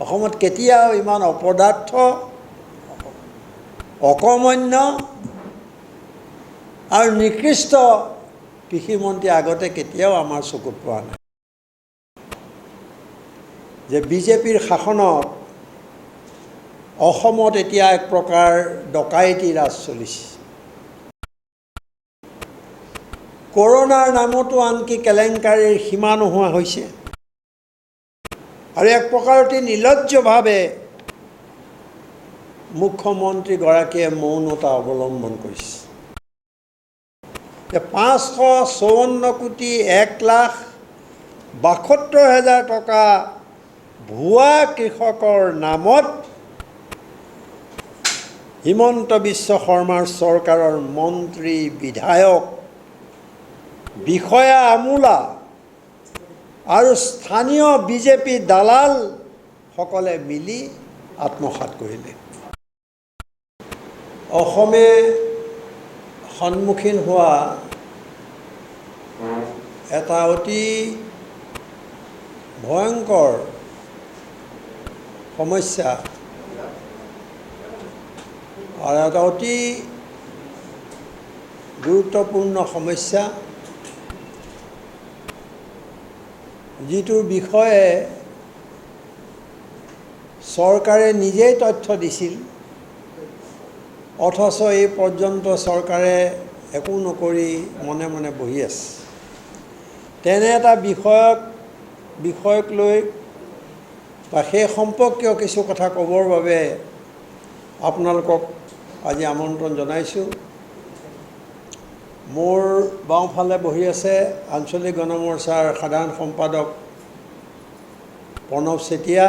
অসমত কেতিয়াও ইমান অপদাৰ্থ অকৰ্মণ্য আৰু নিকৃষ্ট কৃষিমন্ত্ৰী আগতে কেতিয়াও আমাৰ চকুত পৰা নাই। যে বিজেপিৰ শাসনত অসমত এতিয়া এক প্ৰকাৰ ডকাইতি ৰাজ চলিছে। কৰোনাৰ নামতো আনকি কেলেংকাৰীৰ সীমা নোহোৱা হৈছে আৰু এক প্ৰকাৰ অতি নিৰ্লজ্জভাৱে মুখ্যমন্ত্ৰীগৰাকীয়ে মৌনতা অৱলম্বন কৰিছে। 554 কোটি 1,72,000 টকা ভুৱা কৃষকৰ নামত হিমন্ত বিশ্ব শৰ্মাৰ চৰকাৰৰ মন্ত্ৰী বিধায়ক বিষয়া আমোলা আৰু স্থানীয় বিজেপি দালাল সকলে মিলি আত্মসাৎ কৰিলে। অসমে সন্মুখীন হোৱা এটা অতি ভয়ংকৰ সমস্যা আৰু এটা অতি গুৰুত্বপূৰ্ণ সমস্যা, যিটোৰ বিষয়ে চৰকাৰে নিজেই তথ্য দিছিল, অথচ এই পৰ্যন্ত চৰকাৰে একো নকৰি মনে মনে বহি আছে। তেনে এটা বিষয়ক লৈ বা সেই সম্পৰ্কীয় কিছু কথা ক'বৰ বাবে আপোনালোকক আজি আমন্ত্ৰণ জনাইছোঁ। মোৰ বাওঁফালে বহি আছে আঞ্চলিক গণমৰ্চাৰ সাধাৰণ সম্পাদক প্ৰণৱ চেতিয়া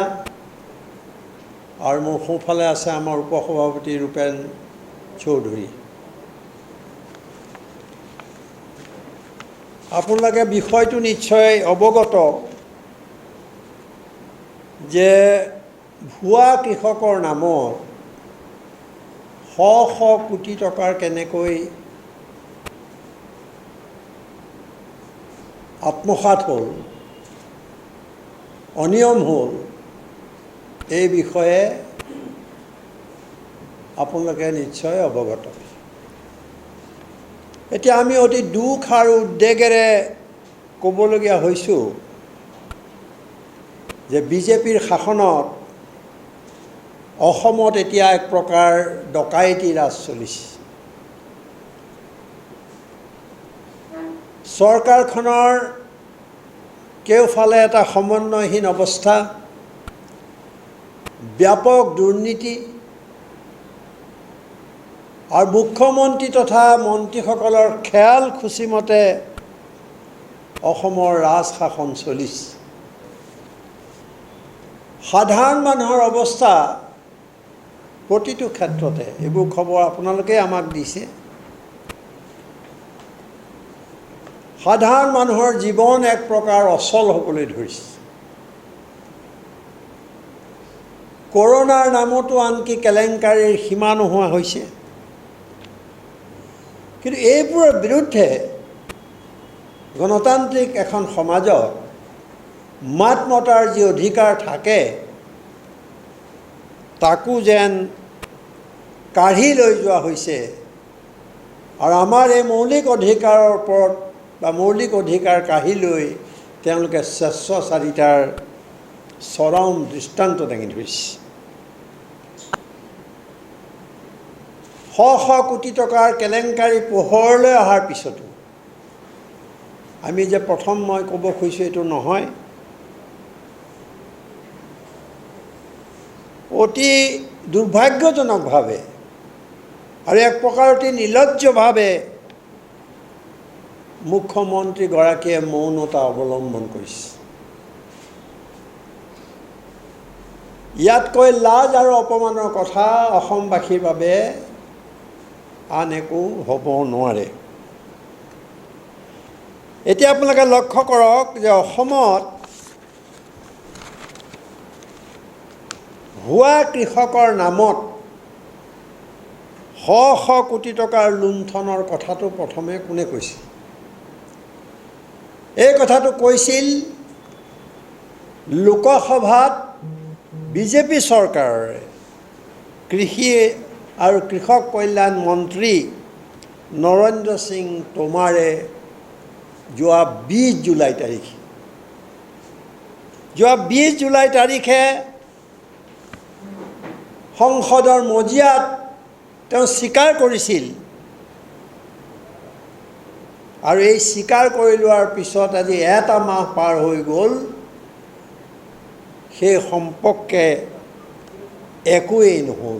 আৰু মোৰ সোঁফালে আছে আমাৰ উপসভাপতি ৰূপেন চৌধুৰী। আপোনালোকে বিষয়টো নিশ্চয় অৱগত যে ভুৱা কৃষকৰ নামত শ শ কোটি টকাৰ কেনেকৈ আত্মসাৎ হ'ল, অনিয়ম হ'ল, এই বিষয়ে আপোনালোকে নিশ্চয় অৱগত। এতিয়া আমি অতি দুখ আৰু উদ্বেগেৰে ক'বলগীয়া হৈছোঁ যে বিজেপিৰ শাসনত অসমত এতিয়া এক প্ৰকাৰ ডকাইতি ৰাজ চলিছে। চৰকাৰখনৰ কেওফালে এটা সমন্বয়হীন অৱস্থা, ব্যাপক দুৰ্নীতি আৰু মুখ্যমন্ত্ৰী তথা মন্ত্ৰীসকলৰ খেয়াল খুচিমতে অসমৰ ৰাজশাসন চলিছে। সাধাৰণ মানুহৰ অৱস্থা প্ৰতিটো ক্ষেত্ৰতে, এইবোৰ খবৰ আপোনালোকে আমাক দিছে। সাধাৰণ মানুহৰ জীৱন এক প্ৰকাৰ অচল হ'বলৈ ধৰিছে। কৰোনাৰ নামতো আনকি কেলেংকাৰীৰ সীমা নোহোৱা হৈছে। কিন্তু এইবোৰৰ বিৰুদ্ধে গণতান্ত্ৰিক এখন সমাজত মাত মতাৰ যি অধিকাৰ থাকে, তাকো যেন কাঢ়ি লৈ যোৱা হৈছে আৰু আমাৰ এই মৌলিক অধিকাৰৰ ওপৰত বা মৌলিক অধিকাৰ কাঢ়ি লৈ তেওঁলোকে স্বেচ্ছাচাৰিতাৰ চৰম দৃষ্টান্ত দাঙি ধৰিছে। শ শ কোটি টকাৰ কেলেংকাৰী পোহৰলৈ অহাৰ পিছতো আমি যে প্ৰথম মই ক'ব খুজিছোঁ এইটো নহয়, অতি দুৰ্ভাগ্যজনকভাৱে আৰু এক প্ৰকাৰ অতি নিৰ্লজ্জভাৱে মুখ্যমন্ত্ৰীগৰাকীয়ে মৌনতা অৱলম্বন কৰিছে। ইয়াতকৈ লাজ আৰু অপমানৰ কথা অসমবাসীৰ বাবে আন একো হ'ব নোৱাৰে। এতিয়া আপোনালোকে লক্ষ্য কৰক যে অসমত ভুৱা কৃষকৰ নামত শ শ কোটি টকাৰ লুণ্ঠনৰ কথাটো প্ৰথমে কোনে কৈছিল? এই কথাটো কৈছিল লোকসভাত বিজেপি চৰকাৰে কৃষি আৰু কৃষক কল্যাণ মন্ত্ৰী নৰেন্দ্ৰ সিং টোমাৰে যোৱা 20 জুলাই তাৰিখে সংসদৰ মজিয়াত তেওঁ স্বীকাৰ কৰিছিল আৰু এই স্বীকাৰ কৰি লোৱাৰ পিছত আজি এটা মাহ পাৰ হৈ গ'ল সেই সম্পৰ্কে একোৱেই নহ'ল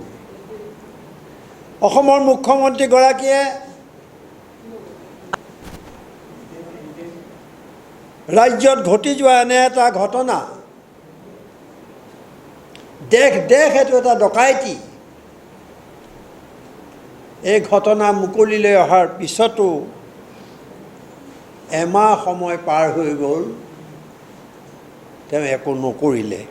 অসমৰ মুখ্যমন্ত্ৰীগৰাকীয়ে ৰাজ্যত ঘটি যোৱা এনে এটা ঘটনা দেশ এইটো এটা ডকাইতি এই ঘটনা মুকলিলৈ অহাৰ পিছতো এমাহ সময় পাৰ হৈ গ'ল তেওঁ একো নকৰিলে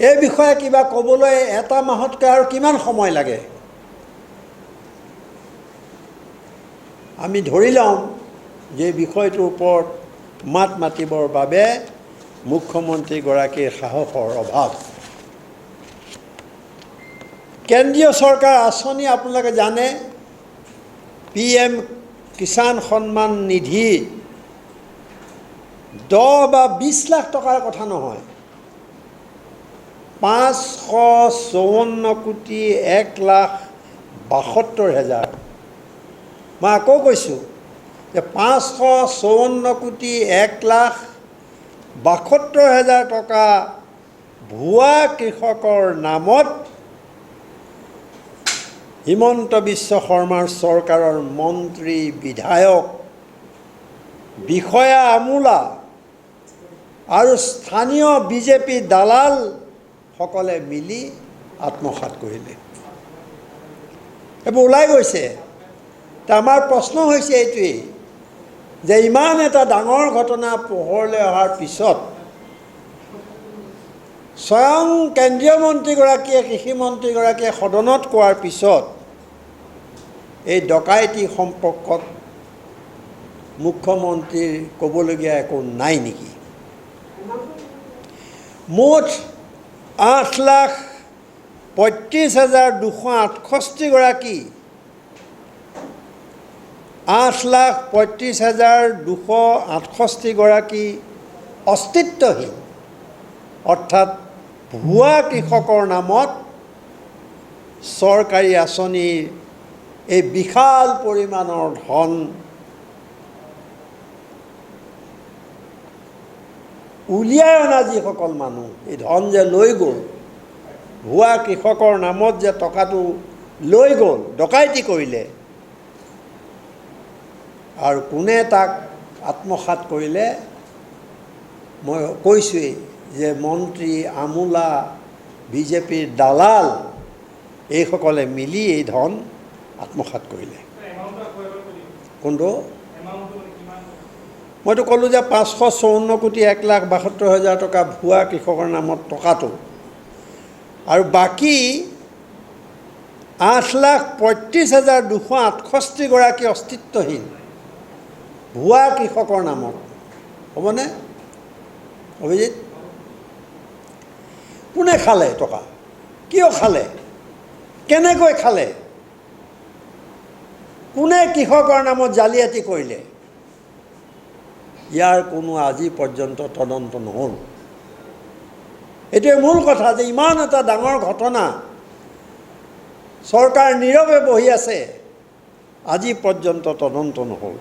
এই বিষয়ে কিবা ক'বলৈ এটা মাহতকৈ আৰু কিমান সময় লাগে আমি ধৰি লওঁ যে বিষয়টোৰ ওপৰত মাত মাতিবৰ বাবে মুখ্যমন্ত্ৰীগৰাকীৰ সাহসৰ অভাৱ কেন্দ্ৰীয় চৰকাৰ আঁচনি আপোনালোকে জানে PM কিষাণ সন্মান নিধি 10 বা 20 লাখ টকাৰ কথা নহয় 554 কোটি 1,72,000 মই আকৌ কৈছোঁ যে 554 কোটি 1,72,000 টকা ভুৱা কৃষকৰ নামত হিমন্ত বিশ্ব শৰ্মাৰ চৰকাৰৰ মন্ত্ৰী বিধায়ক বিষয়া আমোলা আৰু স্থানীয় বিজেপি দালাল সকলে মিলি আত্মসাৎ কৰিলে এইবোৰ ওলাই গৈছে তা আমাৰ প্ৰশ্ন হৈছে এইটোৱেই যে ইমান এটা ডাঙৰ ঘটনা পোহৰলৈ অহাৰ পিছত স্বয়ং কেন্দ্ৰীয় মন্ত্ৰীগৰাকীয়ে কৃষি মন্ত্ৰীগৰাকীয়ে সদনত কোৱাৰ পিছত এই ডকাইতি সম্পৰ্কত মুখ্যমন্ত্ৰীৰ ক'বলগীয়া একো নাই নেকি মুঠ 8,35,268 গৰাকী 8,35,268 গৰাকী অস্তিত্বহীন অৰ্থাৎ ভুৱা কৃষকৰ নামত চৰকাৰী আঁচনিৰ এই বিশাল পৰিমাণৰ ধন উলিয়াই অনা যিসকল মানুহ এই ধন যে লৈ গ'ল ভুৱা কৃষকৰ নামত যে টকাটো লৈ গ'ল ডকাইতি কৰিলে আৰু কোনে তাক আত্মসাৎ কৰিলে মই কৈছোঁৱেই যে মন্ত্ৰী আমোলা বিজেপিৰ দালাল এইসকলে মিলি এই ধন আত্মসাৎ কৰিলে কোনটো মইতো ক'লোঁ যে 554 কোটি 1,72,000 টকা ভুৱা কৃষকৰ নামত টকাটো আৰু বাকী 8,35,268 গৰাকী অস্তিত্বহীন ভুৱা কৃষকৰ নামত হ'বনে অভিজিত কোনে খালে টকা কিয় খালে কেনেকৈ খালে কোনে কৃষকৰ নামত জালিয়াতি কৰিলে ইয়াৰ কোনো আজি পৰ্যন্ত তদন্ত নহ'ল এইটোৱে মূল কথা যে ইমান এটা ডাঙৰ ঘটনা চৰকাৰ নীৰৱে বহি আছে আজি পৰ্যন্ত তদন্ত নহ'ল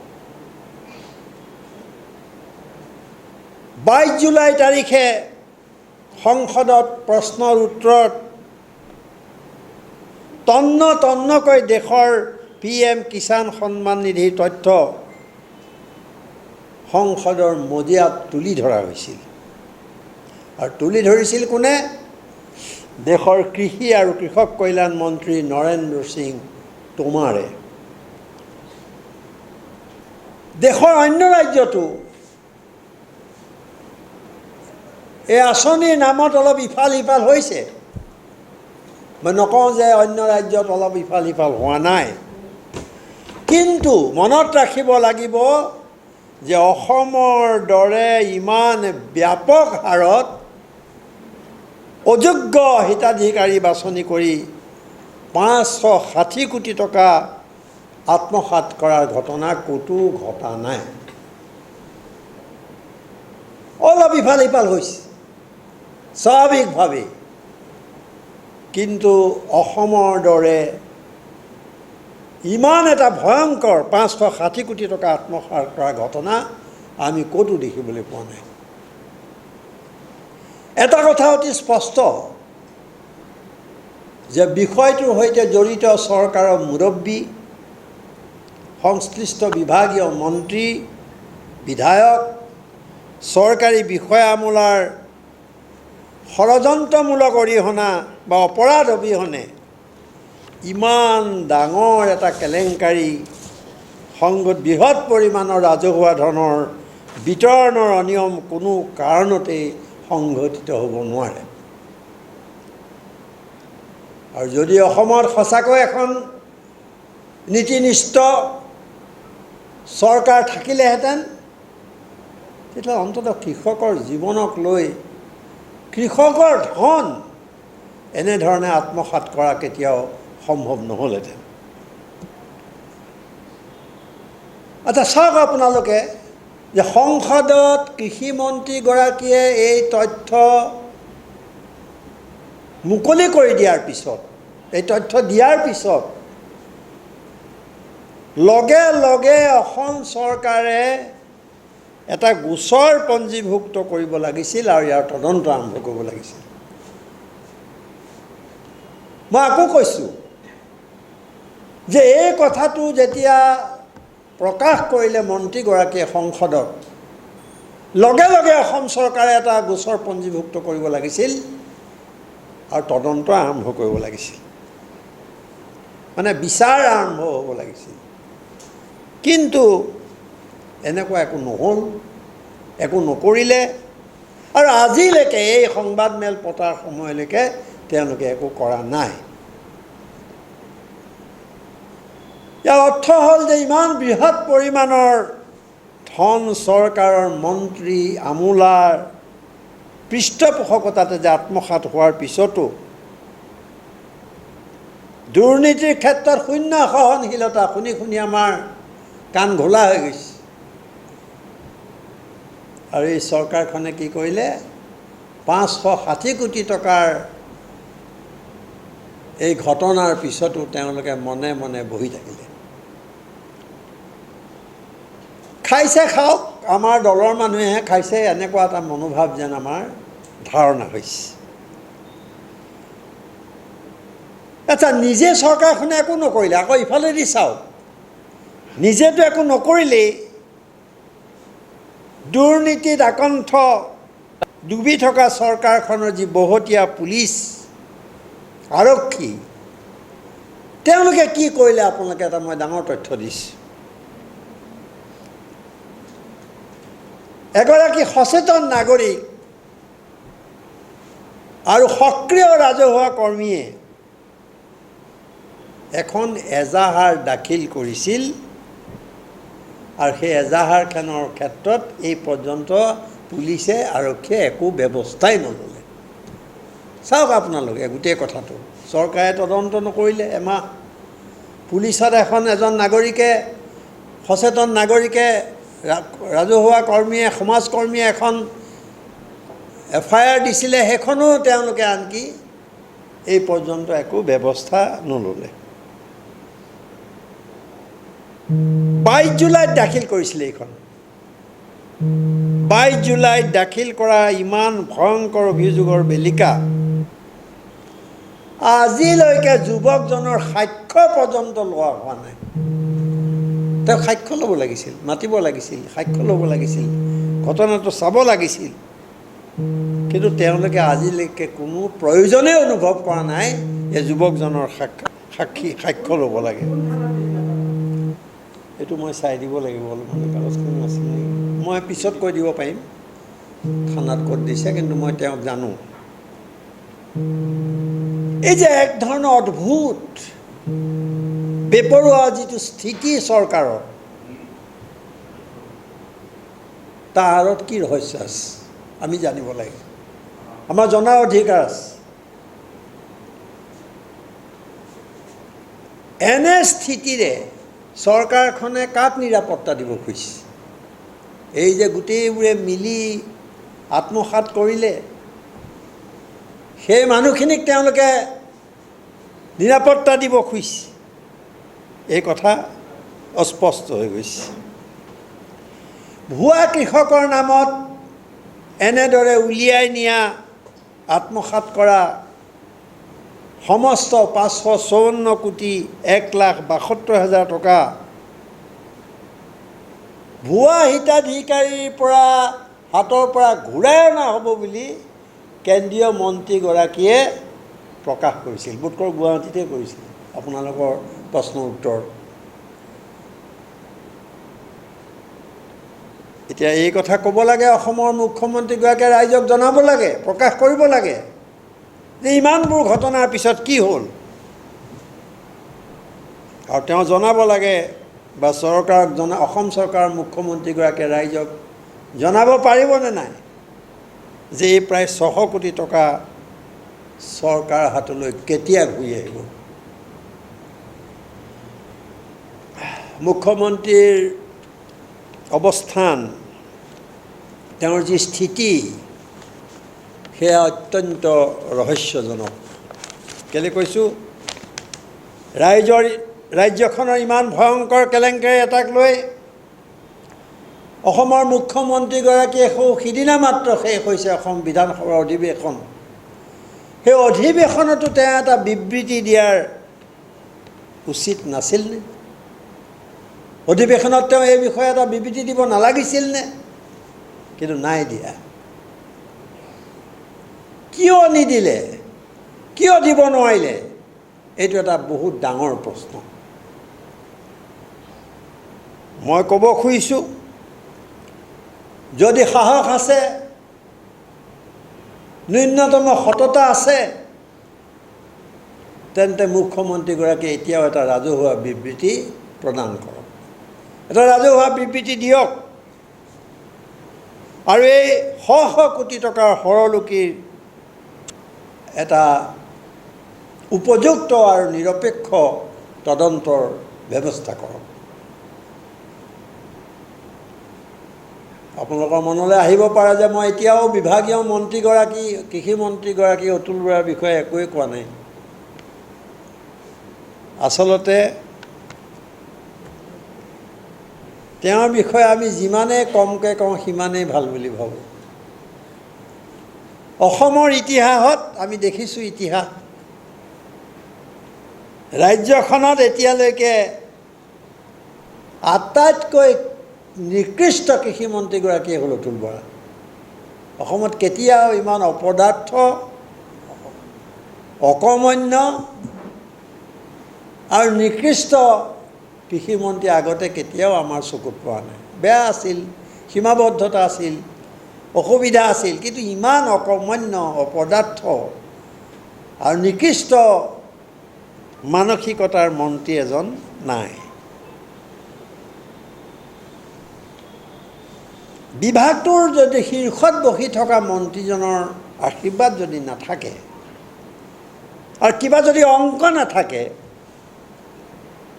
22 জুলাই তাৰিখে সংসদত প্ৰশ্নৰ উত্তৰত তন্নকৈ দেশৰ PM কিষাণ সন্মান নিধিৰ তথ্য সংসদৰ মজিয়াত তুলি ধৰা হৈছিল আৰু তুলি ধৰিছিল কোনে দেশৰ কৃষি আৰু কৃষক কল্যাণ মন্ত্ৰী নৰেন্দ্ৰ সিং টোমাৰে দেশৰ অন্য ৰাজ্যতো এই আঁচনিৰ নামত অলপ ইফাল সিফাল হৈছে মই নকওঁ যে অন্য ৰাজ্যত অলপ ইফাল সিফাল হোৱা নাই কিন্তু মনত ৰাখিব লাগিব যে অসমৰ দৰে ইমান ব্যাপক হাৰত অযোগ্য হিতাধিকাৰী বাছনি কৰি 560 কোটি টকা আত্মসাৎ কৰাৰ ঘটনা ক'তো ঘটা নাই। অলপ ইফাল সিফাল হৈছে স্বাভাৱিকভাৱে, কিন্তু অসমৰ দৰে ইমান এটা ভয়ংকৰ 560 কোটি টকা আত্মসাৎ কৰাৰ ঘটনা আমি ক'তো দেখিবলৈ পোৱা নাই। এটা কথা অতি স্পষ্ট যে বিষয়টোৰ সৈতে জড়িত চৰকাৰৰ মুৰব্বী, সংশ্লিষ্ট বিভাগীয় মন্ত্ৰী, বিধায়ক, চৰকাৰী বিষয়ামূলাৰ ষড়যন্ত্ৰমূলক অৰিহণা বা অপৰাধ অবিহনে ইমান ডাঙৰ এটা কেলেংকাৰী সংগত বৃহৎ পৰিমাণৰ ৰাজহুৱা ধনৰ বিতৰণৰ অনিয়ম কোনো কাৰণতেই সংঘটিত হ'ব নোৱাৰে। আৰু যদি অসমত সঁচাকৈ এখন নীতিনিষ্ঠ চৰকাৰ থাকিলেহেঁতেন, তেতিয়া অন্ততঃ কৃষকৰ জীৱনক লৈ কৃষকৰ ধন এনেধৰণে আত্মসাৎ কৰা কেতিয়াও সম্ভৱ নহ'লহেঁতেন। আচ্ছা, চাওক আপোনালোকে যে সংসদত কৃষিমন্ত্ৰীগৰাকীয়ে এই তথ্য মুকলি কৰি দিয়াৰ পিছত, এই তথ্য দিয়াৰ পিছত লগে লগে অসম চৰকাৰে এটা গোচৰ পঞ্জীভুক্ত কৰিব লাগিছিল আৰু ইয়াৰ তদন্ত আৰম্ভ কৰিব লাগিছিল। মই আকৌ কৈছোঁ যে এই কথাটো যেতিয়া প্ৰকাশ কৰিলে মন্ত্ৰীগৰাকীয়ে সংসদত, লগে লগে অসম চৰকাৰে এটা গোচৰ পঞ্জীভুক্ত কৰিব লাগিছিল আৰু তদন্ত আৰম্ভ কৰিব লাগিছিল, মানে বিচাৰ আৰম্ভ হ'ব লাগিছিল। কিন্তু এনেকুৱা একো নহ'ল, একো নকৰিলে, আৰু আজিলৈকে এই সংবাদমেল পতাৰ সময়লৈকে তেওঁলোকে একো কৰা নাই। ইয়াৰ অৰ্থ হ'ল যে ইমান বৃহৎ পৰিমাণৰ ধন চৰকাৰৰ মন্ত্ৰী আমোলাৰ পৃষ্ঠপোষকতাতে যে আত্মসাৎ হোৱাৰ পিছতো দুৰ্নীতিৰ ক্ষেত্ৰত শূন্য সহনশীলতা শুনি শুনি আমাৰ কাণ ঘোলা হৈ গৈছে। আৰু এই চৰকাৰখনে কি কৰিলে, 560 কোটি টকাৰ এই ঘটনাৰ পিছতো তেওঁলোকে মনে মনে বহি থাকিলে। খাইছে খাওক, আমাৰ দলৰ মানুহেহে খাইছে, এনেকুৱা এটা মনোভাৱ যেন আমাৰ ধাৰণা হৈছে। আচ্ছা, নিজে চৰকাৰখনে একো নকৰিলে, আকৌ ইফালেদি চাওক, নিজেতো একো নকৰিলেই, দুৰ্নীতিত আকণ্ঠ ডুবি থকা চৰকাৰখনৰ যি বহতীয়া পুলিচ, আৰক্ষী, তেওঁলোকে কি কৰিলে আপোনালোকে এটা মই ডাঙৰ তথ্য দিছোঁ। এগৰাকী সচেতন নাগৰিক আৰু সক্ৰিয় ৰাজহুৱা কৰ্মীয়ে এখন এজাহাৰ দাখিল কৰিছিল, আৰু সেই এজাহাৰখনৰ ক্ষেত্ৰত এই পৰ্যন্ত পুলিচে আৰক্ষীয়ে একো ব্যৱস্থাই নল'লে। চাওক আপোনালোকে গোটেই কথাটো, চৰকাৰে তদন্ত নকৰিলে এমাহ, পুলিচত এজন নাগৰিকে, সচেতন নাগৰিকে, ৰাজহুৱা কৰ্মীয়ে, সমাজকৰ্মীয়ে এখন FIR দিছিলে, সেইখনো তেওঁলোকে আনকি এই পৰ্যন্ত একো ব্যৱস্থা নল'লে। 22 জুলাইত দাখিল কৰিছিলে এইখন। 22 জুলাইত দাখিল কৰা ইমান ভয়ংকৰ অভিযোগৰ বেলিকা আজিলৈকে যুৱকজনৰ সাক্ষ্য পৰ্যন্ত লোৱা হোৱা নাই। তেওঁ সাক্ষ্য ল'ব লাগিছিল, মাতিব লাগিছিল, সাক্ষ্য ল'ব লাগিছিল, ঘটনাটো চাব লাগিছিল, কিন্তু তেওঁলোকে আজিলৈকে কোনো প্ৰয়োজনেই অনুভৱ কৰা নাই যে যুৱকজনৰ সাক্ষ্য ল'ব লাগে। এইটো মই চাই দিব লাগিব, অলপমান কাগজখন নাছিল, মই পিছত কৈ দিব পাৰিম থানাত ক'ত দিছে, কিন্তু মই তেওঁক জানো। এই যে এক ধৰণৰ অদ্ভুত বেপৰোৱা যিটো স্থিতি চৰকাৰৰ, তাৰ আঁৰত কি ৰহস্য আছে আমি জানিব লাগে, আমাৰ জনাৰ অধিকাৰ আছে। এনে স্থিতিৰে চৰকাৰখনে কাক নিৰাপত্তা দিব খুজিছে? এই যে গোটেইবোৰে মিলি আত্মসাৎ কৰিলে, সেই মানুহখিনিক তেওঁলোকে নিৰাপত্তা দিব খুজিছে, এই কথা অস্পষ্ট হৈ গৈছে। ভুৱা কৃষকৰ নামত এনেদৰে উলিয়াই নিয়া, আত্মসাৎ কৰা সমস্ত 554 কোটি 1,72,000 টকা ভুৱা হিতাধিকাৰীৰ পৰা হাতৰ পৰা ঘূৰাই অনা হ'ব বুলি কেন্দ্ৰীয় মন্ত্ৰীগৰাকীয়ে প্ৰকাশ কৰিছিল। বোধকৰো গুৱাহাটীতে কৰিছিল। আপোনালোকৰ প্ৰশ্নৰ উত্তৰ। এতিয়া এই কথা ক'ব লাগে, অসমৰ মুখ্যমন্ত্ৰীগৰাকীয়ে ৰাইজক জনাব লাগে, প্ৰকাশ কৰিব লাগে যে ইমানবোৰ ঘটনাৰ পিছত কি হ'ল। আৰু তেওঁ জনাব লাগে, বা চৰকাৰক অসম চৰকাৰৰ মুখ্যমন্ত্ৰীগৰাকীয়ে ৰাইজক জনাব পাৰিবনে নাই যে এই প্ৰায় 600 কোটি টকা চৰকাৰ হাতলৈ কেতিয়া ঘূৰি আহিব। মুখ্যমন্ত্ৰীৰ অৱস্থান, তেওঁৰ যি স্থিতি, সেয়া অত্যন্ত ৰহস্যজনক। কেলৈ কৈছোঁ? ৰাজ্যখনৰ ইমান ভয়ংকৰ কেলেংকাৰী এটাক লৈ অসমৰ মুখ্যমন্ত্ৰীগৰাকীয়ে সিদিনা মাত্ৰ শেষ হৈছে অসম বিধানসভাৰ অধিৱেশন। সেই অধিৱেশনতো তেওঁ এটা বিবৃতি দিয়াৰ উচিত নাছিলনে? অধিৱেশনত তেওঁ এই বিষয়ে এটা বিবৃতি দিব নালাগিছিলনে? কিন্তু নাই দিয়া। কিয় নিদিলে? কিয় দিব নোৱাৰিলে? এইটো এটা বহুত ডাঙৰ প্ৰশ্ন। মই ক'ব খুজিছোঁ, যদি সাহস আছে, ন্যূনতম সততা আছে, তেন্তে মুখ্যমন্ত্ৰীগৰাকীয়ে এতিয়াও এটা ৰাজহুৱা বিবৃতি প্ৰদান কৰক, এটা ৰাজহুৱা বিবৃতি দিয়ক। আৰু এই 100 কোটি টকাৰ সৰলুকিৰ এটা উপযুক্ত আৰু নিৰপেক্ষ তদন্তৰ ব্যৱস্থা কৰক। আপোনালোকৰ মনলৈ আহিব পাৰে যে মই এতিয়াও বিভাগীয় মন্ত্ৰীগৰাকী, কৃষি মন্ত্ৰীগৰাকী অতুল বৰাৰ বিষয়ে একোৱেই কোৱা নাই। আচলতে তেওঁৰ বিষয়ে আমি যিমানেই কমকৈ কওঁ সিমানেই ভাল বুলি ভাবোঁ। অসমৰ ইতিহাসত আমি দেখিছোঁ, ইতিহাস ৰাজ্যখনত এতিয়ালৈকে আটাইতকৈ নিকৃষ্ট কৃষিমন্ত্ৰীগৰাকীয়ে হ'ল অতুল বৰা। অসমত কেতিয়াও ইমান অপদাৰ্থ, অকৰ্মণ্য আৰু নিকৃষ্ট কৃষিমন্ত্ৰী আগতে কেতিয়াও আমাৰ চকুত পৰা নাই। বেয়া আছিল, সীমাবদ্ধতা আছিল, অসুবিধা আছিল, কিন্তু ইমান অকৰ্মণ্য, অপদাৰ্থ আৰু নিকৃষ্ট মানসিকতাৰ মন্ত্ৰী এজন নাই। বিভাগটোৰ যদি শীৰ্ষত বহি থকা মন্ত্ৰীজনৰ আশীৰ্বাদ যদি নাথাকে আৰু কিবা যদি অংক নাথাকে,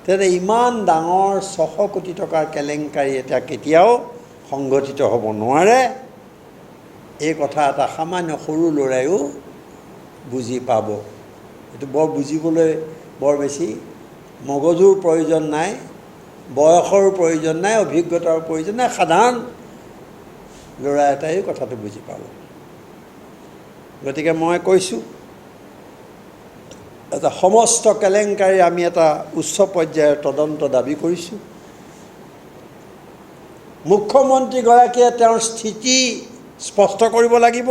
তেন্তে ইমান ডাঙৰ 600 কোটি টকাৰ কেলেংকাৰী এটা কেতিয়াও সংঘটিত হ'ব নোৱাৰে। এই কথা এটা সামান্য সৰু ল'ৰাইও বুজি পাব। এইটো বুজিবলৈ বৰ বেছি মগজুৰ প্ৰয়োজন নাই, বয়সৰ প্ৰয়োজন নাই, অভিজ্ঞতাৰ প্ৰয়োজন নাই। সাধাৰণ ল'ৰা এটাই কথাটো বুজি পাব। গতিকে মই কৈছোঁ, এটা সমস্ত কেলেংকাৰী আমি এটা উচ্চ পৰ্যায়ৰ তদন্ত দাবী কৰিছোঁ। মুখ্যমন্ত্ৰীগৰাকীয়ে তেওঁৰ স্থিতি স্পষ্ট কৰিব লাগিব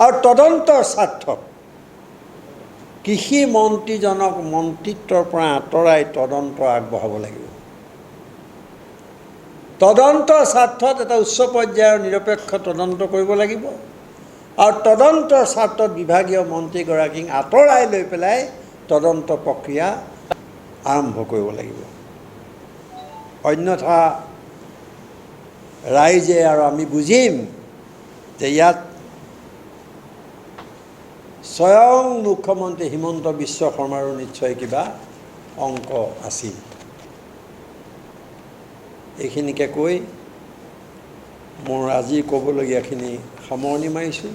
আৰু তদন্তৰ স্বাৰ্থত কৃষি মন্ত্ৰীজনক মন্ত্ৰিত্বৰ পৰা আঁতৰাই তদন্ত আগবঢ়াব লাগিব। তদন্তৰ স্বাৰ্থত এটা উচ্চ পৰ্যায়ৰ নিৰপেক্ষ তদন্ত কৰিব লাগিব আৰু তদন্তৰ স্বাৰ্থত বিভাগীয় মন্ত্ৰীগৰাকীক আঁতৰাই লৈ পেলাই তদন্ত প্ৰক্ৰিয়া আৰম্ভ কৰিব লাগিব। অন্যথা ৰাইজে আৰু আমি বুজিম যে ইয়াত স্বয়ং মুখ্যমন্ত্ৰী হিমন্ত বিশ্ব শৰ্মাৰো নিশ্চয় কিবা অংক আছিল। এইখিনিকে কৈ মোৰ আজি ক'বলগীয়াখিনি সামৰণি মাৰিছোঁ।